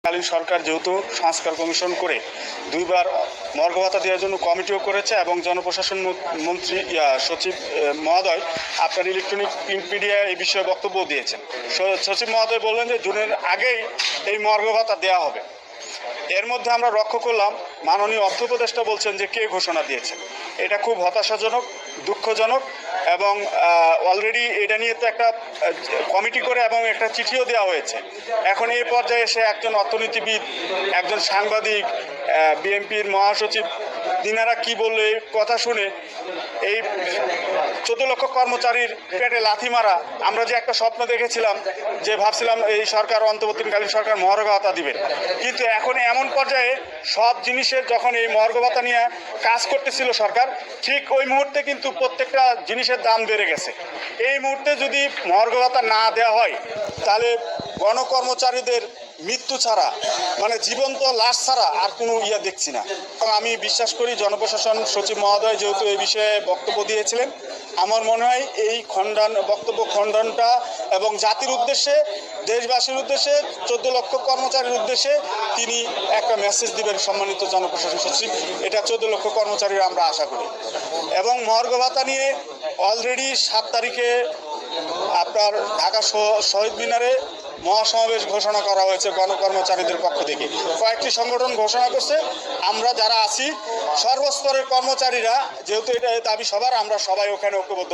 কালীন সরকার যেহেতু সংস্কার কমিশন করে দুইবার মর্গ ভাতা দেওয়ার জন্য কমিটিও করেছে এবং জনপ্রশাসন মন্ত্রী সচিব মহোদয় আপনার ইলেকট্রনিক প্রিন্ট মিডিয়া এই বিষয়ে বক্তব্য দিয়েছেন। সচিব মহোদয় বললেন যে জুনের আগেই এই মর্গ ভাতা দেওয়া হবে। এর মধ্যে আমরা লক্ষ্য করলাম মাননীয় অর্থ উপদেষ্টা বলছেন যে কে ঘোষণা দিয়েছেন। এটা খুব হতাশাজনক, দুঃখজনক এবং অলরেডি এটা নিয়ে তো একটা কমিটি করে এবং একটা চিঠিও দেওয়া হয়েছে। এখন এই পর্যায়ে এসে একজন অর্থনীতিবিদ, একজন সাংবাদিক, বিএনপির মহাসচিব তিনারা কি বললে কথা শুনে এই 14 লক্ষ কর্মচারীর পেটে লাথি মারা, আমরা যে একটা স্বপ্ন দেখেছিলাম যে ভাবছিলাম এই সরকার অন্তর্বর্তীকালীন সরকার মহার্ঘ ভাতা দিবে, কিন্তু এখন এমন পর্যায়ে সব জিনিসের যখন এই মহার্ঘ ভাতা নিয়ে কাজ করতেছিল সরকার, ঠিক ওই মুহূর্তে কিন্তু প্রত্যেকটা জিনিসের দাম বেড়ে গেছে। এই মুহূর্তে যদি মহার্ঘ ভাতা না দেওয়া হয় তাহলে গণকর্মচারীদের মৃত্যু ছাড়া, মানে জীবন্ত লাশ ছাড়া আর কোনো দেখছি না। আমি বিশ্বাস করি জনপ্রশাসন সচিব মহোদয় যেহেতু এই বিষয়ে বক্তব্য দিয়েছিলেন, আমার মনে হয় এই বক্তব্য খণ্ডনটা এবং জাতির উদ্দেশ্যে, দেশবাসীর উদ্দেশ্যে, 14 লক্ষ কর্মচারীর উদ্দেশ্যে তিনি একটা মেসেজ দিবেন সম্মানিত জনপ্রশাসন সচিব। এটা 14 লক্ষ কর্মচারীরা আমরা আশা করি। এবং মহার্ঘ ভাতা নিয়ে অলরেডি 7 তারিখে আপনার ঢাকা শহীদ মিনারে মহাসমাবেশ ঘোষণা করা হয়েছে গণকর্মচারীদের পক্ষ থেকে। কয়েকটি সংগঠন ঘোষণা করছে। আমরা যারা আছি সর্বস্তরের কর্মচারীরা, যেহেতু এটা দাবি সবার, আমরা সবাই ওখানে ঐক্যবদ্ধ।